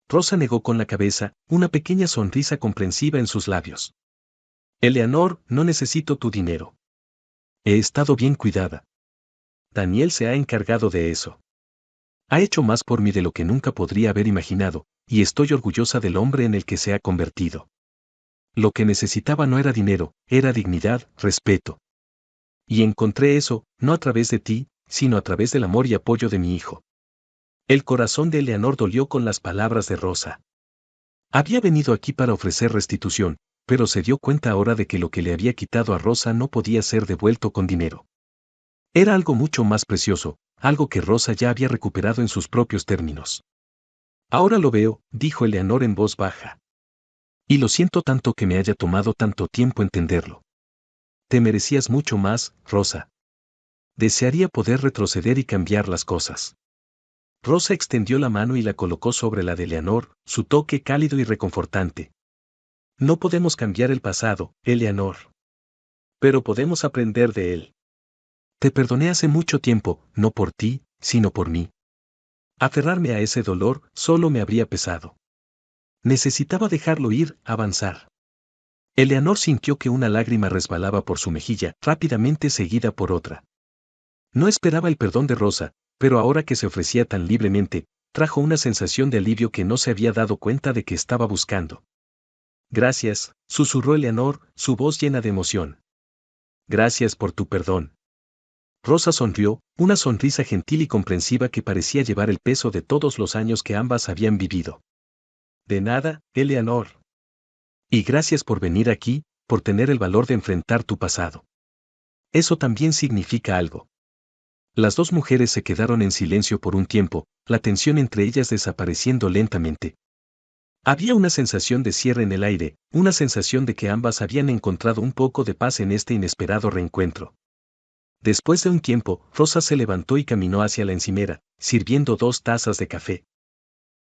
Speaker 1: Rosa negó con la cabeza, una pequeña sonrisa comprensiva en sus labios. Eleanor, no necesito tu dinero. He estado bien cuidada. Daniel se ha encargado de eso. Ha hecho más por mí de lo que nunca podría haber imaginado, y estoy orgullosa del hombre en el que se ha convertido. Lo que necesitaba no era dinero, era dignidad, respeto. Y encontré eso, no a través de ti, sino a través del amor y apoyo de mi hijo. El corazón de Eleanor dolió con las palabras de Rosa. Había venido aquí para ofrecer restitución, pero se dio cuenta ahora de que lo que le había quitado a Rosa no podía ser devuelto con dinero. Era algo mucho más precioso, algo que Rosa ya había recuperado en sus propios términos. Ahora lo veo, dijo Eleanor en voz baja. Y lo siento tanto que me haya tomado tanto tiempo entenderlo. Te merecías mucho más, Rosa. Desearía poder retroceder y cambiar las cosas. Rosa extendió la mano y la colocó sobre la de Eleanor, su toque cálido y reconfortante. No podemos cambiar el pasado, Eleanor. Pero podemos aprender de él. Te perdoné hace mucho tiempo, no por ti, sino por mí. Aferrarme a ese dolor solo me habría pesado. Necesitaba dejarlo ir, avanzar. Eleanor sintió que una lágrima resbalaba por su mejilla, rápidamente seguida por otra. No esperaba el perdón de Rosa, pero ahora que se ofrecía tan libremente, trajo una sensación de alivio que no se había dado cuenta de que estaba buscando. Gracias, susurró Eleanor, su voz llena de emoción. Gracias por tu perdón. Rosa sonrió, una sonrisa gentil y comprensiva que parecía llevar el peso de todos los años que ambas habían vivido. De nada, Eleanor. Y gracias por venir aquí, por tener el valor de enfrentar tu pasado. Eso también significa algo. Las dos mujeres se quedaron en silencio por un tiempo, la tensión entre ellas desapareciendo lentamente. Había una sensación de cierre en el aire, una sensación de que ambas habían encontrado un poco de paz en este inesperado reencuentro. Después de un tiempo, Rosa se levantó y caminó hacia la encimera, sirviendo 2 tazas de café.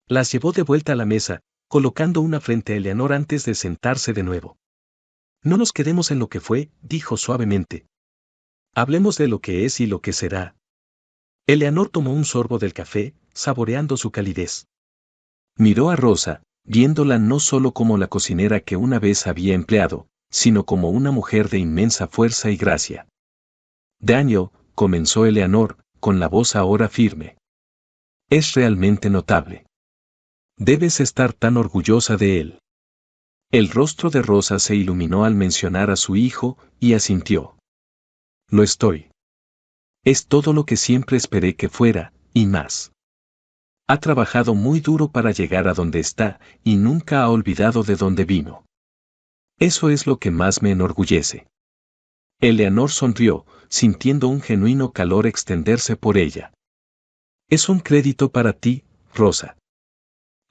Speaker 1: Las llevó de vuelta a la mesa, colocando una frente a Eleanor antes de sentarse de nuevo. No nos quedemos en lo que fue, dijo suavemente. Hablemos de lo que es y lo que será. Eleanor tomó un sorbo del café, saboreando su calidez. Miró a Rosa, viéndola no solo como la cocinera que una vez había empleado, sino como una mujer de inmensa fuerza y gracia. Daniel, comenzó Eleanor, con la voz ahora firme. Es realmente notable. Debes estar tan orgullosa de él. El rostro de Rosa se iluminó al mencionar a su hijo, y asintió. Lo estoy. Es todo lo que siempre esperé que fuera, y más. Ha trabajado muy duro para llegar a donde está, y nunca ha olvidado de dónde vino. Eso es lo que más me enorgullece. Eleanor sonrió, sintiendo un genuino calor extenderse por ella. Es un crédito para ti, Rosa.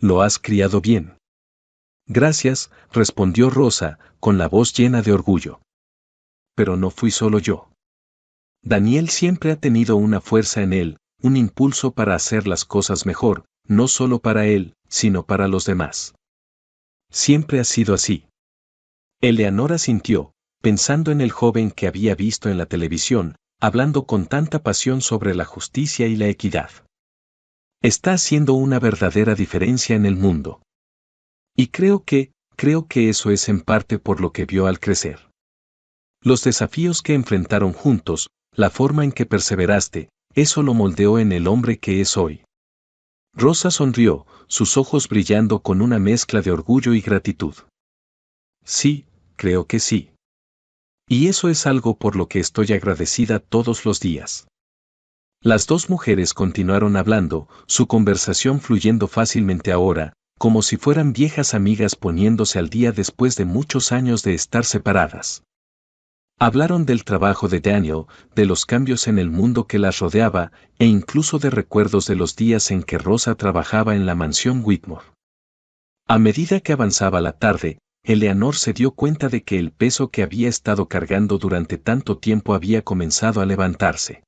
Speaker 1: Lo has criado bien. Gracias, respondió Rosa, con la voz llena de orgullo. Pero no fui solo yo. Daniel siempre ha tenido una fuerza en él, un impulso para hacer las cosas mejor, no solo para él, sino para los demás. Siempre ha sido así. Eleanor asintió, pensando en el joven que había visto en la televisión, hablando con tanta pasión sobre la justicia y la equidad. Está haciendo una verdadera diferencia en el mundo. Y creo que eso es en parte por lo que vio al crecer. Los desafíos que enfrentaron juntos, la forma en que perseveraste, eso lo moldeó en el hombre que es hoy. Rosa sonrió, sus ojos brillando con una mezcla de orgullo y gratitud. Sí, creo que sí. Y eso es algo por lo que estoy agradecida todos los días. Las dos mujeres continuaron hablando, su conversación fluyendo fácilmente ahora, como si fueran viejas amigas poniéndose al día después de muchos años de estar separadas. Hablaron del trabajo de Daniel, de los cambios en el mundo que las rodeaba, e incluso de recuerdos de los días en que Rosa trabajaba en la mansión Whitmore. A medida que avanzaba la tarde, Eleanor se dio cuenta de que el peso que había estado cargando durante tanto tiempo había comenzado a levantarse.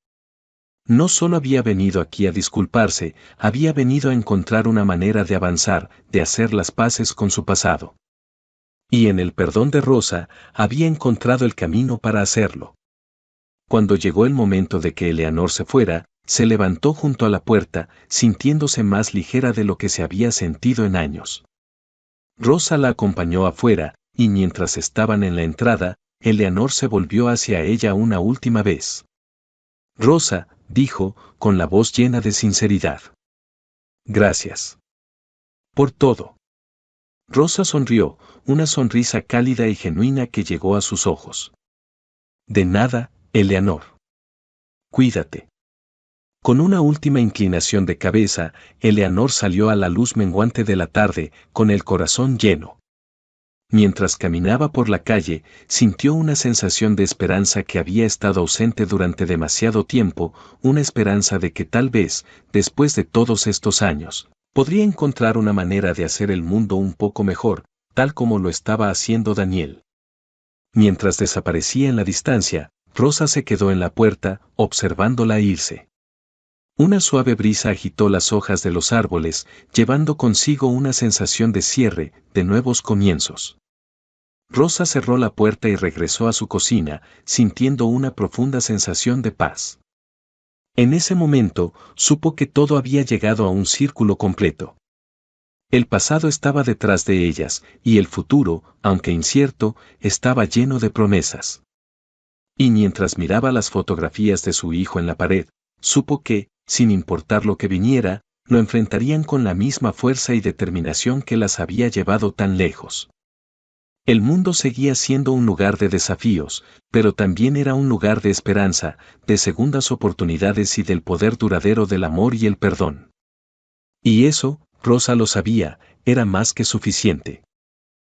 Speaker 1: No solo había venido aquí a disculparse, había venido a encontrar una manera de avanzar, de hacer las paces con su pasado. Y en el perdón de Rosa, había encontrado el camino para hacerlo. Cuando llegó el momento de que Eleanor se fuera, se levantó junto a la puerta, sintiéndose más ligera de lo que se había sentido en años. Rosa la acompañó afuera, y mientras estaban en la entrada, Eleanor se volvió hacia ella una última vez. Rosa, dijo, con la voz llena de sinceridad. Gracias. Por todo. Rosa sonrió, una sonrisa cálida y genuina que llegó a sus ojos. De nada, Eleanor. Cuídate. Con una última inclinación de cabeza, Eleanor salió a la luz menguante de la tarde, con el corazón lleno. Mientras caminaba por la calle, sintió una sensación de esperanza que había estado ausente durante demasiado tiempo, una esperanza de que tal vez, después de todos estos años, podría encontrar una manera de hacer el mundo un poco mejor, tal como lo estaba haciendo Daniel. Mientras desaparecía en la distancia, Rosa se quedó en la puerta, observándola irse. Una suave brisa agitó las hojas de los árboles, llevando consigo una sensación de cierre, de nuevos comienzos. Rosa cerró la puerta y regresó a su cocina, sintiendo una profunda sensación de paz. En ese momento, supo que todo había llegado a un círculo completo. El pasado estaba detrás de ellas, y el futuro, aunque incierto, estaba lleno de promesas. Y mientras miraba las fotografías de su hijo en la pared, supo que, sin importar lo que viniera, lo enfrentarían con la misma fuerza y determinación que las había llevado tan lejos. El mundo seguía siendo un lugar de desafíos, pero también era un lugar de esperanza, de segundas oportunidades y del poder duradero del amor y el perdón. Y eso, Rosa lo sabía, era más que suficiente.